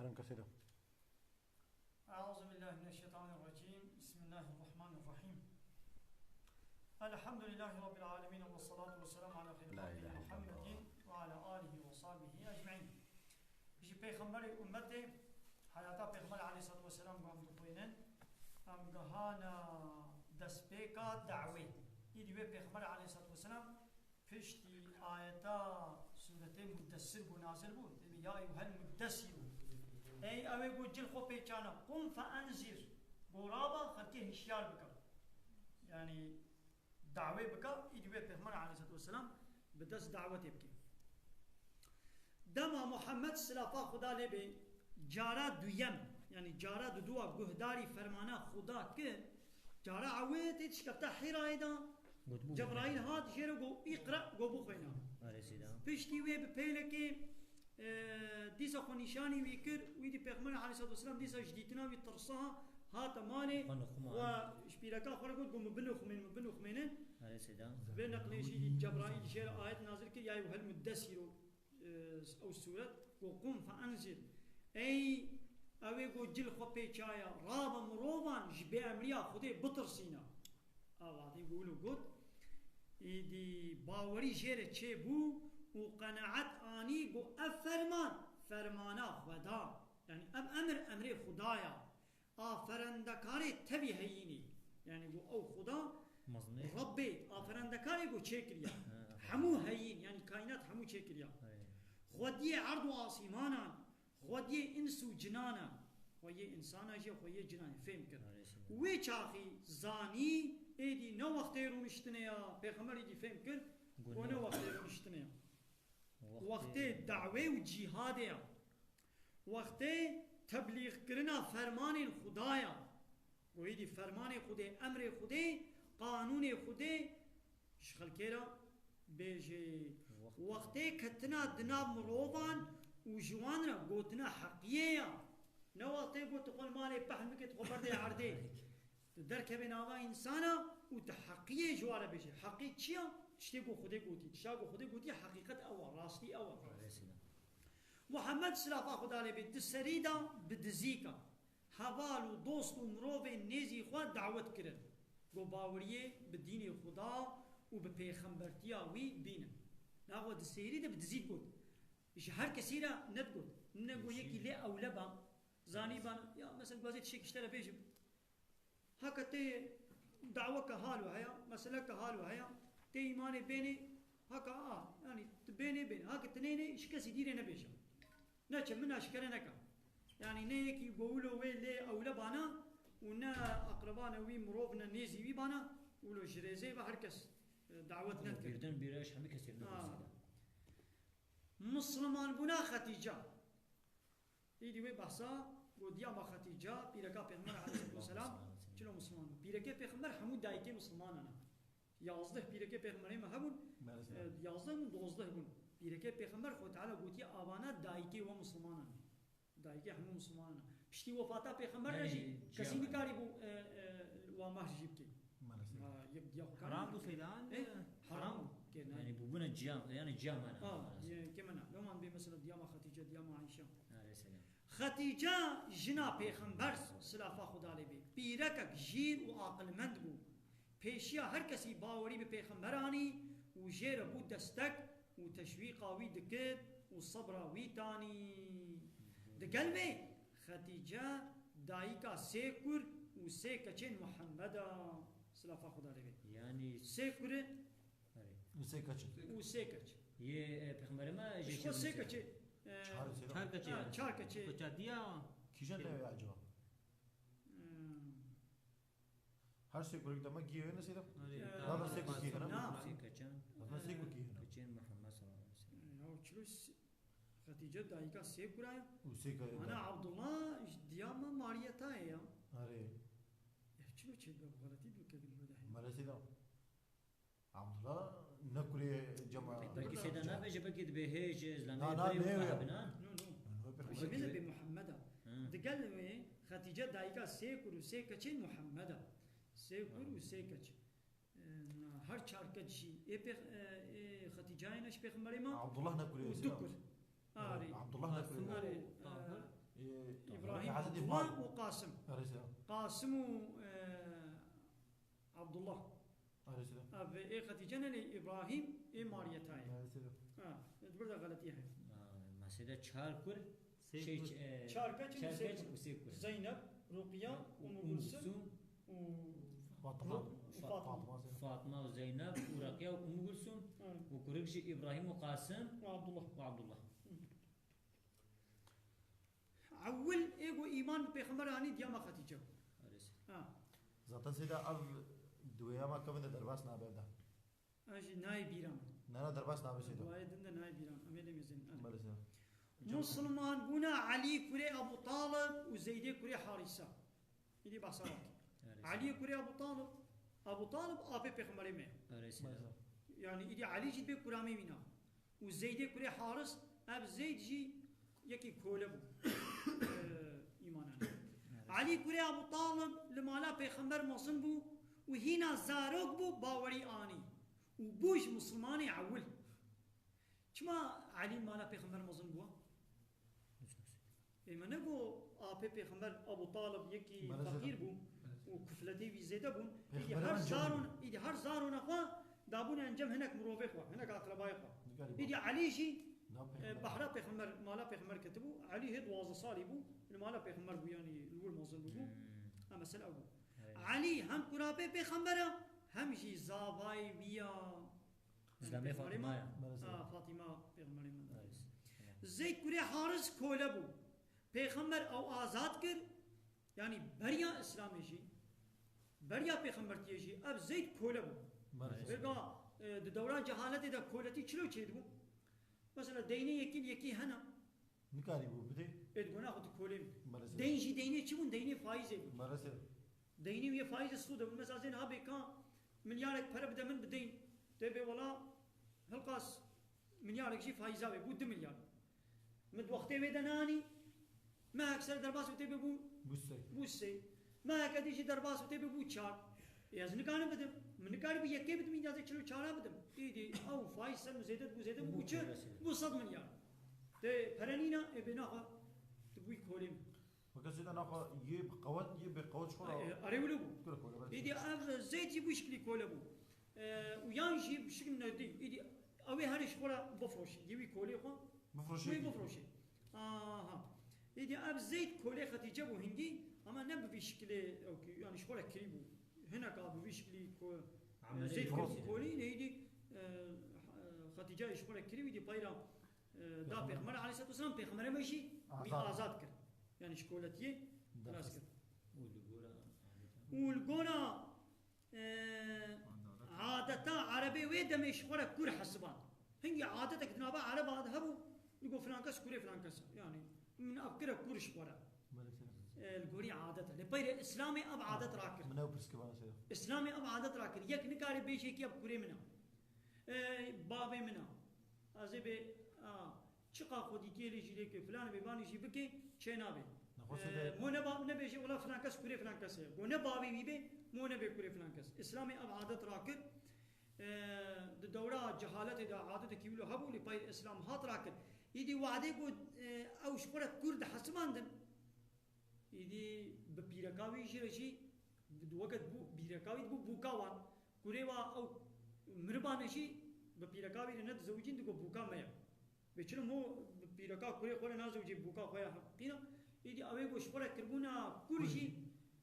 خلينا كسيدة. أعوذ بالله من الشيطان الرجيم. بسم الله الرحمن الرحيم. الحمد لله رب العالمين والصلاة والسلام على خير خلق محمد وعلى آله وصحبه أجمعين. بيجي پیغمبر أمته حياتا پیغمبر عليه الصلاة والسلام قام بقوينن أم قهانا دسبيكا دعوي يدي پیغمبر عليه الصلاة والسلام پشتی آیتا سورة مدسر بو نازل بود یا ایوها المدسر ای اوه گو جل خو پیچانا قم فانذر گورابا خلقه هشیار بکا یعنی دعوه بکا ایدوه پیغمبر علیه الصلاة والسلام بدست دعوت بکی دما محمد صلافا خدا لبه جارا دویم یعنی جارا دوا گهداری فرمانا خدا که جارا عوه تشکفتا حیرای دا جبرائيل هاد جيرو جو اقرا جو بخوينا بيشتي وي بيلكي ديسا خو نشاني ويكر ويدي پیغمبر عليه الصلاه والسلام ديسا جديتنا وي ترصها هات مالي وشبيركا خرجت جو مبنو خمينن عليه السلام بنقل شي جبرائيل جير ايات نازل كي يا ايها المدثر او السوره وقم فانذر اي اوي جو جل خو بيچايا راب مروان جبي امريا خدي بترسينا آوادی يقولوا قد إدي باوري جيرة چه بو وقناعت آني قو فرمانا خدا يعني أمر خدايا فرندكاري تبي هيني يعني قو أو خدا ربي فرندكاري قو چه كريا حمو هين يعني كائنات حمو چه كريا خودي عرض وآسيمانا خودي إنسو جنانا خویه انسان آجی خویه جنان فهم کرد وی چاخی زانی ایدی نو وقتی رو نشتنه یا پیغمبر ایدی فهم کرد و نو وقتی رو نشتنه یا وقتی دعوه و جهاد یا وقتی تبلیغ کرنا فرمان خدایا و ایدی فرمان خدا امر خدا قانون خدا شخل کرا بیجه وقتی کتنا دناب مروبان و جوان را گوتنا حقیه یا نواتي قلت تقول مالي بحمك تخبر دي عردي درك بناوا انسانا وتحقيه جواره بيجي حقيقه شيء تشتيقو خدي قوتي تشاقو خدي قوتي حقيقه اول راستي اول محمد صلافا خدا لي بيد سريدا بدزيكا حوال ودوست ومروف نيزي خو دعوت كرن جو باوريه بدين خدا وبپیغمبرتيا وي بين ناغو دسيريدا بدزيد قلت ايش هر كثيره ندقول نقول يكي لي اولبا زاني بان يا مثلا قوازيت شيك اشترى بيجب هكا تي دعوة كهالو هيا مسألة كهالو هيا تي إيماني بيني هكا يعني بيني هكا تنيني شكسي ديري نبيشا ناچا منا شكرا نكا يعني نيكي يقولوا وي لي أولا بانا ونا أقربانا وي مروفنا نيزي وي بانا ولو جريزي وهركس دعوتنا بيردن بيراش همي كسير مسلمان بنا ختيجة ایدی وی بحثا و دیاما خدیجه پیرکا پیغمبر علیه السلام چلو مسلمان پیرکا پیغمبر همون دایکه مسلمانانه 11 پیرکا پیغمبر ما هبون 11 من 12 بون پیرکا پیغمبر خود تعالی گوتی آوانا دایکه و مسلمانانه دایکه همون مسلمانانه پشتی وفاتا پیغمبر نجی کسی نکاری بو و مهجیب کی حرام بو سيدان حرام يعني بوبنا جام يعني جام انا كمان لو ما مثلا دياما خديجه دياما عائشه عليه السلام خديجه جنا پیغمبر صلافا خدا لي بي بيركك جير و عقل مند بو پیشیا هر کسی باوری به پیغمبرانی و جیر بو دستک و تشویق وی دکت و صبر وی تانی دقلبه خديجه دایکا سیکر و سیکچن محمدا صلافا خدا لي بي يعني سيكوري وسيكاتش ये पैगंबर में इसको سيكاتش चार कच्चे बचा दिया كيشان لا يعجبه هر سيكوري ده ما جيه هنا سيدا هذا سيكو كيه هنا سيكاتشان هذا سيكو كيه هنا كاتشان محمد صلى الله عليه وسلم او تشلوس خديجه دايكا سيكورا وسيكا انا عبد الله دياما ماريتا يا اري شنو تشبه غلطي بكبير ده ما سيدا عبد الله نكري جماعة بلكي سيدا نبي جبكي بهيج لا بشمل بمحمدا دقال خديجة دايكا سيكور وسيكاتشين محمدا سيكور وسيكاتش هر چاركتشي خديجة نش بيغمبري ما عبد الله نكري ودكر عبد الله نكري الله وقاسم أرسل قاسم عبد الله أرسل اب اي خديجه نے ابراهيم اي ماريتاي أرسل بردا غلطی ہے مسجد چهار کر چهار پچ وسي كر زينب رقية ام كلثوم فاطمة وزينب ورقية وأم كلثوم وكركش إبراهيم وقاسم وعبد الله وعبد الله اول ايغو ايمان پیغمبر اني ديما خديجه زاتن سيدا أب دويا ما كمان درباس نابدا اجي ناي بيرام نانا درباس نابي سيدا وايد عندنا ناي بيرام اميل ميزن أرسل مسلمان بنا علي كري ابو طالب وزيد كري حارثه يدي بصرات علي كري ابو طالب ابي پیغمبر میں يعني يدي علي جي بي كرامي مينا وزيد كري حارث اب زيد جي يكي كولبو ايمانا علي كري ابو طالب لما لا پیغمبر مصن بو وهنا زاروك بو باوري اني وبوش مسلماني عول كما علي ما لا پیغمبر مصن بو اما نگو آپ پیغمبر ابو طالب یکی فقیر بو و کفلتی وی زیده بون ایدی هر زارون اخوا دابون انجام هناك مروفه خوا هناك اقربای خوا ایدی علی جی بحرا پیغمبر مالا پیغمبر کتبو علی هد 12 سالی بو مالا پیغمبر بو یعنی الاول موزن بو اما مسئله ابو علی هم قرابه پیغمبر هم جی زابای ویا زلمه فاطمه فاطمه پیغمبر زید کری حارس کوله بو پیغمبر او آزاد کر یعنی بریا اسلامی جی بریا پیغمبر تیه جی اب زید کوله بو بگا دوران جهالت دا کولتی چلو چید بو مثلا دینی یکی هنا نکاری بو بده ادگونا خود کولیم دین جی دینی چی بون دینی فایزه بو دینی و یه فایز سوده بو مثلا زین ها بکا ملیارک پر بده من بدین تبه ولا هلقاس ملیارک جی فایزه بو 2 ملیار مد وقتی ویدنانی ما اكثر درباس وتبي بو بوسي ما كديش درباس وتبي بو 4 يازن كان بدم من كان بي يكي بدم اجازه چلو 4 بدم ايدي او فايسل زيدت بو زيدت بو 4 بو 100 مليار تي فرنينا ابنها تبوي كوليم وكذا انا يبقوت شو اريولو ايدي اب زيت يبو شكلي كولبو ويانجي بشكل ندي ايدي اوي هارش ولا بفروش يبي كولي خو بفروشي يدي اب زيت كولي خديجه بو هندي اما نب بشكل يعني شغله كريبو هنا قابو بشكل زيت كولي يدي خديجه شغله كريبو دي بايرا دا پیغمبر علیه الصلاه والسلام پیغمبر ماشي بي آزاد کر يعني شکولتیه خلاص کر والگونا عادتا عربي ويدا مش خورا كور حسبان هنجي عادتك دنابا عرب هذهبوا يقول فلان كاس كوري فلان كاس يعني من أفكره كورش خورا الجوري عادته لبير إسلامي أب عادت راكر منو برسكبان سيدا إسلامي أب عادت راكر يك نكاري بيشي كي أب كوري منا بابي منا أزبي شقا خودي كيلي جيلي كي فلان بيباني جي بكي شينابي مو نبي شيء ولا فلان كاس كوري فلان كاس مو نبابي بيبي مو نبي كوري فلان كاس إسلامي أب عادت راكر الدورة جهالة دا عادت كيلو هبو لبير إسلام هات راكر يدي وعده قد أو شقرة كرد حسمان دن يدي ببيركاوي شيء وقت بيركاوي بوكاوان كوريوا أو مربان شيء ببيركاوي لند زوجين دكو بوكا مايا بيشلون هو بيركا كوري خورا نازوجي بوكا خويا حقينا يدي أوي شقرة كربونا كل شيء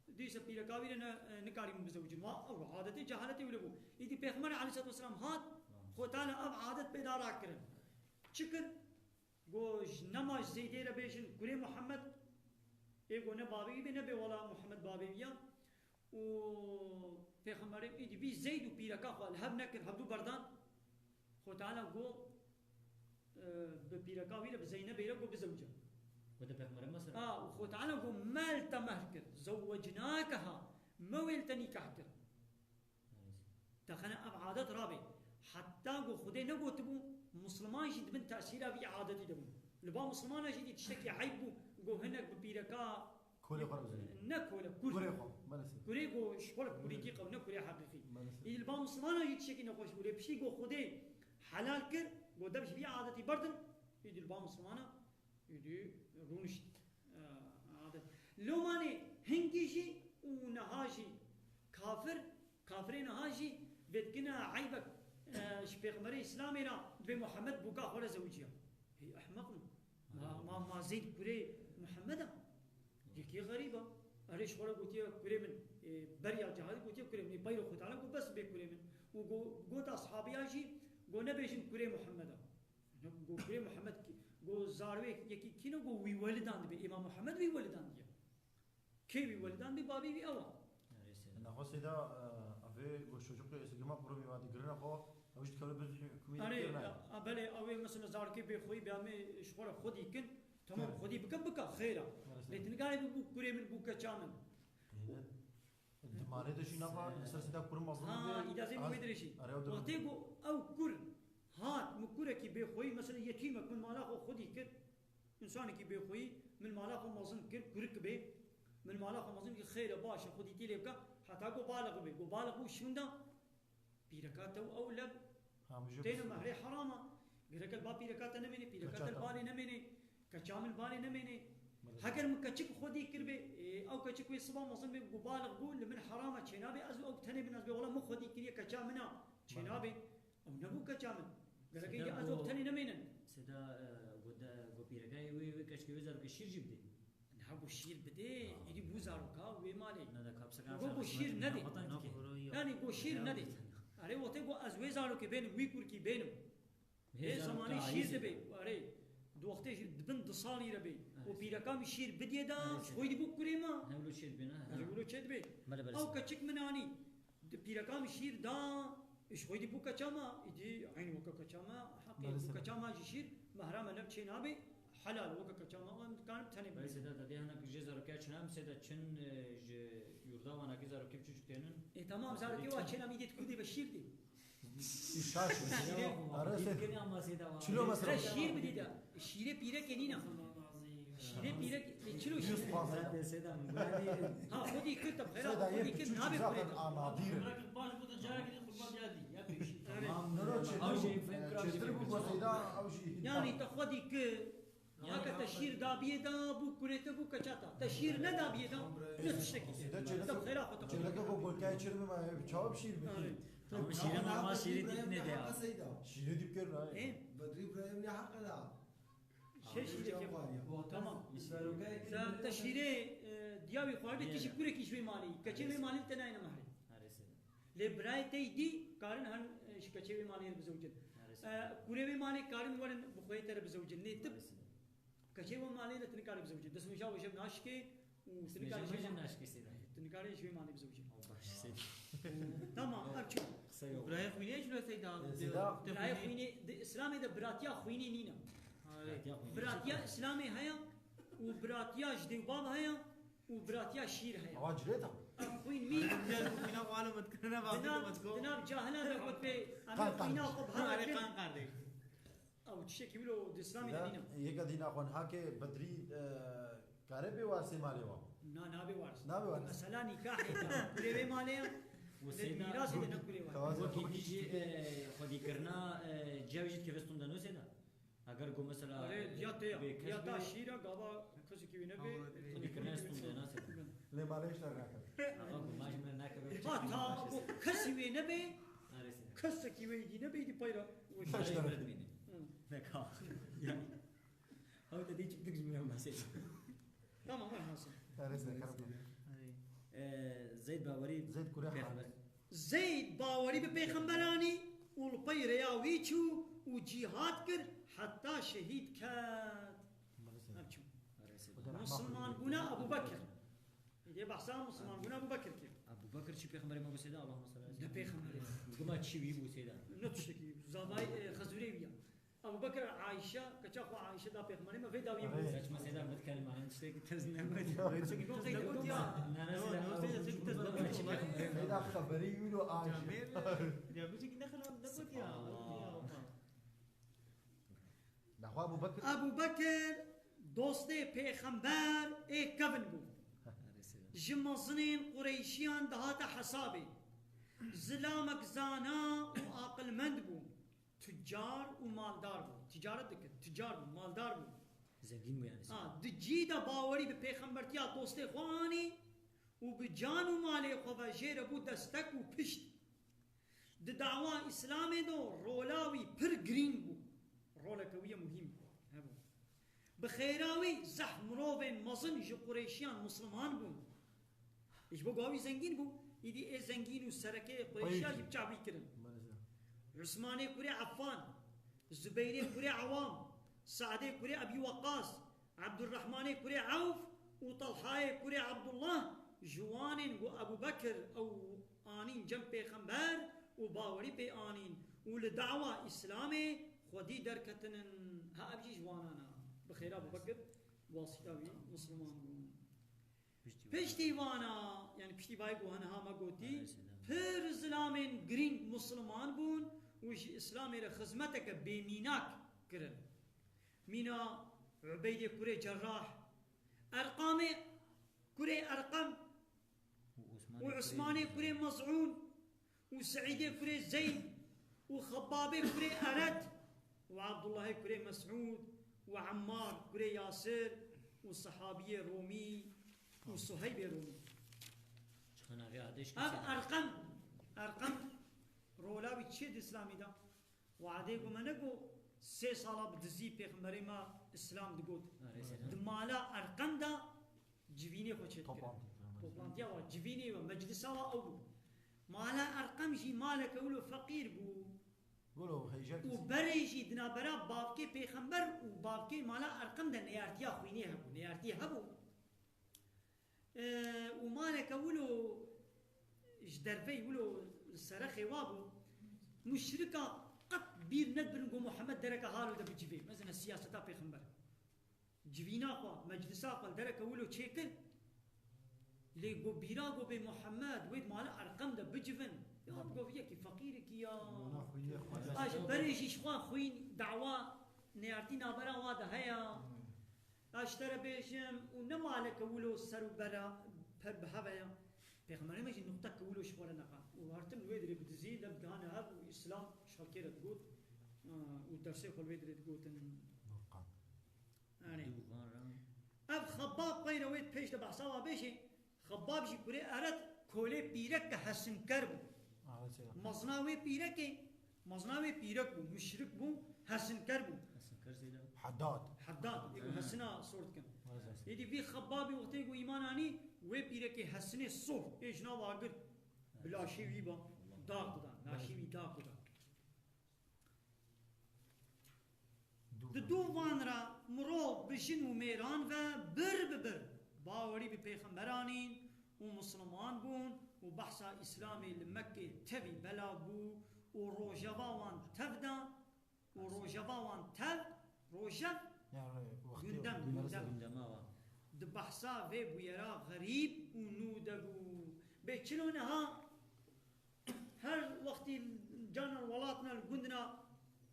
دي سبيركاوي لنا نكاري مزوجين ما أو عادتي جهالتي ولا بو يدي بيغمر عليه الصلاة والسلام هات خوتانا أب عادت پیدا راكرن شكر گوش نماز زیدی را بیشن کره محمد ایگو نه بابی بی نه به ولا محمد بابی بیا و پیغمبریم ایدی بی زید و پیرکا خو الهب نکر هبدو بردان خو تعالی گو به پیرکا ویره به زینب ویره گو بزوجه وده پیغمبر مثلا و خو تعالی گو مال تمهر کر زوجناکها مویل تنیکح کر تخنا ابعادت رابي حتى گو خودی نگو تبو مسلمان جد بن تأثيرها في عادتي دبو لبا مسلمان جد تشتكي عيبو جو هناك ببيركا كوري خرج نكولا كوري خو كوري جو شغل كوري دقيقة ونكوري حقيقي لبا مسلمان جد تشتكي نقوش بولي بشي جو خودي حلال كر جو دبش في عادتي بردن يدي لبا مسلمان يدي رونش عادت لوماني هنجيجي ونهاجي كافرين هاجي بتكنا عيبك شبيغمري إسلامي نا بمحمد بوكا خلا زوجيا هي أحمقنا ما زيد كوري محمدا يكي غريبة أريش خلا قوتيا كوري من بريا جهاد قوتيا كوري من بايرو خطالا قو بس بكوري من وقوت أصحابي هاجي قو نبيجن كوري محمدا قو كوري محمد قو زاروي يكي كينو قو وي ولدان بي إمام محمد وي ولدان دي كي وي ولدان بي بابي بي أوا نخو سيدا أفي وشوشوك إسقما برومي ما تقرنا خو أوش تكلم بالحكومة أنا أبلي أوي مثلا زاركي بخوي بيامي شغل خودي كن تمام خودي بكا خيرا لكن قال بو كوري من بوكا شامن مالي دشي نفا نسر سيدا كورم مظلوم إذا زي ما يدري شيء وتيجو أو كور هات مكورة كي بخوي مثلا يتيمك من مالاخو خودي كن إنسان كي بخوي من مالاخو مظلوم كن كورك بي من مالاخو مظلوم كي خيرا باشا خودي تيلي بكا حتى قو بالغ بي قو بالغ شمدا بيركاته أولب تينا مهري حرامة بيركات با بيركاته نميني بيركات البالي نميني كشامل بالي نميني هكذا مكتشك خودي كربي أو كتشك ويصبا مظلم بي قو بالغ بو لمن حرامة شنابي أزو أو تاني بالناس بي والله مو خودي كريه كشامنا شنابي أو نبو كشامل قالك يجي أزو تاني نمينا سيدا قو بيركاي وي كشكي وزارو كشير جبدي نحبو الشير بدي يدي بوزارو كا ويمالي نادا كابسكان قو شير ندي يعني قو شير ندي أري وقتي قو أزوي زارو كبينم ويكور كبينم هي زماني شير دبي أري دو وقتي دبن دصالي ربي وبيركام شير بدي دا شوي دبو كريما نقولوا شير بينا نقولوا شير بي أو كتشك مناني بيركام شير دا شوي دبو كشاما يدي عين وكا كشاما حقي وكشاما شير مهرام نبتشي نابي حلال وكا كشاما كان تاني بس سيدا تدي هنا كجي زارو كاتشنام سيدا چن يوردا وانا كي زارو كيف تشتينن إيه تمام زارو كي واتشنا ميدي تكودي بشير دي شاش أرسل شلو مثلا شير بدي دا شير بيرك كنينا شير بيرك شلو شير سيدا ها خودي كتب خير خودي كتب نابي خودي أناضير باش بود جارك دي خدمه ديالي يا بيشي أو شيء فكرة شتربو بسيدا أو شيء يعني تخودي ك هكا تشير دابيه دا بو كريتا بو كشاتا تشير ندابيه دا نتشتكي طب خير اخو چرا که گل کای چرا ما چاوب شیر بکی أو شيرة ما شيرة دي نديا شیر دیپ کرنا ہے ايه بدري ابراهيم يا حق لا شيء تمام تشيره دياوي خوارد تشكرك شوي مالي كچوي مالي تناين مهري لبراي تيدي كارن هن كچوي مالي بزوجن كوريوي مالي كارن ورن بخويتر بزوجن نيتب كچوي مالي تنكار بزوجن دسمو شاو شب ناشكي وتنكار شيء ناشكي سيدا تنكار شوي مالي بزوجن تمام ارچو ابراهيم خويني شنو سيدا براي خويني اسلامي ده براتيا خويني نينا براتيا اسلامي هيا وبراتيا جدي باب هيا وبراتيا شير هيا واجريتها خوين مين فينا وعلى متكنا بعض دناب جاهلا بقول بي انا خوينا قبها قان قاردي او تشكي ولو الاسلامي دينا یک دینا خون هاکه بدری کاره به واسه مالی وا نابي وارث نابي وارث. مثلا نكاح كلي ماليا وسيدا ميراث دنا كلي وارث وكي تيجي خدي كرنا جاوجت كيفستون دانو سيدا اگر کو مثلا يا تا شيرا غابا كسي كي نبي خدي كرنا استون دانا سيدا له مالش نه راکه اغا کو ماج من ناكبه تا كسي نبي ناري سيدا كسي كي نبي دي بايرا وش بردميني نكا يعني هو تدي تشبك جميع ما سيدا تمام ما حصل زيد باوري زيد كوري بيخبر زيد باوري ببيخمبراني والبير يا ويتشو وجهاد كر حتى شهيد كات أبشو مسلمان بنا أبو بكر يدي بحسام مسلمان بنا أبو بكر كيف ابو بكر شي بيخبر ما بسيدا اللهم صل على ده بيخمبر وما تشي بو سيدا نتشكي زباي خزوريبيا أبو بكر عائشة كشاف عائشة ده بيخمبر ما في داوي بو كاش ما سيدا متكلم عن شيء تزنا ما هذا خبري يقولوا عايش يا بيجي دخل نقول يا نحو ابو بكر أبو بكر دوستي بيخمبر إيه كفن بو جمزنين قريشيان دهات حسابي زلامك زانا وعقل مند بو تجار ومالدار بو تجارة دكت تجار بو مالدار بو زنگین يعني دجيدا باوري بپیغمبرتيا دوستي خواني وبجانو مالي خوفا جير بو دستك وپشت دعوة اسلامي دو رولاوي پر گرين بو رولا كوية مهم هبو بخيراوي زحمروفين مزن جو قريشيان مسلمان بو ايش بو قاوي زنگين بو يدي اي زنگين وسركي قريشيان يبچعبي كرن عثماني كوري عفان الزبيري كوري عوام سعدي كوري ابي وقاص عبد الرحمن كوري عوف وطلحه كوري عبد الله جوان ابو بكر او انين جنب پیغمبر وباوري بي انين ولدعوه اسلامي خدي دركتن ها ابجي جوانانا بخير ابو بكر واسطاوي مسلمان پشتی وانا يعني پشتی باي گوهن ها ما گوتی پر اسلامين گرين مسلمان بون وش اسلامي ر خدمتك بميناك كرن مينا عبيد كوري جراح ارقام كوري ارقم وعثماني كوري مزعون وسعيد كوري زيد وخباب كوري ارد وعبد الله كوري مسعود وعمار كوري ياسر والصحابي رومي وصهيب رومي ارقم رولاوي تشد اسلامي دا وعديكم منكو 3 سالا بدزي پیغمبري ما اسلام دغوت دمالا ارقم دا جويني خو چت توپلانتيا وا جويني ومجلسا وا او مالا ارقم جي مالك ولو فقير بو قولوا هيجاك وبريجي دنابرا بابكي پیغمبر وبابكي مالا ارقم دا نيارتيا خويني هبو نيارتي هبو ومالك ولو جدرفي ولو السرخي وابو مشركة قط بير ندبرنقو محمد دركا هالو دا بجيبه مثلا السياسة تا پیغمبر جوينا خوا مجلسا خوا دركا ولو چيكر ليقو بيراغو بي محمد ويد مالا ارقم دا بجيبن يا بقو فيكي فقيرك يا بريجي شخوا خوين دعوة نيارتي نابرا وادا هيا اشترى بيشم ونمالك ولو سرو برا بهبايا پیغمبر ماشي نقطة كولو شوارا نقا وهرتم الويدري بتزيد بدهانا هب وإسلام شاكيرة تقول ودرسي خل ويدري تقول يعني أب خباب قينا ويد بيش تبع سوا بيشي خباب جي كوري أرد كولي بيرك حسن كربو مزناوي بيرك بو مشرك بو حسن كربو حداد يقول حسنا صورت كم يدي في خبابي وقت يقول إيماناني وبيرك حسنه صوف ايش نو واقر بلا شيء ويبا داق دا ناشي داق دا دو وانرا مرو بجن وميران و بر باوري بپیغمبرانين ومسلمان بون وبحثا اسلامي لمكة تبي بلا بو وروجباوان تبدا وروجباوان تب روجب يندم دبحثا في بويرا غريب ونودبو بيتشلونها هر وقت جانا ولاتنا الجندنا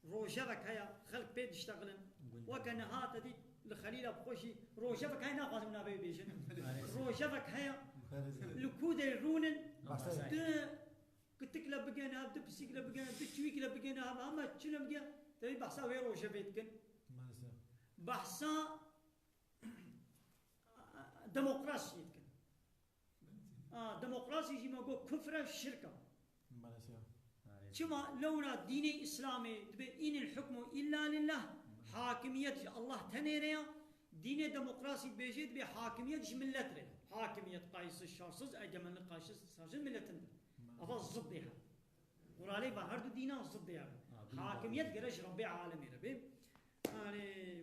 روجبك هيا خلق بيت يشتغلن وكان هات دي الخليل بخوشي روجبك هيا ناقص من ابي بيجن روجبك هيا لكود الرونن كتك لبقينا هاب دبسيك لبقينا دتشويك لبقينا هاب اما تشلم بقى تبي بحثا في روجبيتكن بحثا ديمقراطية ديمقراطية جي ما قو كفر الشركة شما لولا دين إسلامي إن الحكم إلا لله حاكمية الله تنيريا دين ديمقراطي بيجيد بحاكمية ملتنا حاكمية قايس الشارسز أي من قايس الشارسز ملتنا أفضل ضدها ورالي بهردو دينا ضدها حاكمية قرش ربي عالمي ربي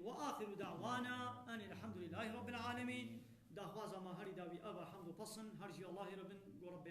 وآخر دعوانا أن الحمد لله رب العالمين دعوازا ما هري داوي أبا حمد وبصن هرجي الله رب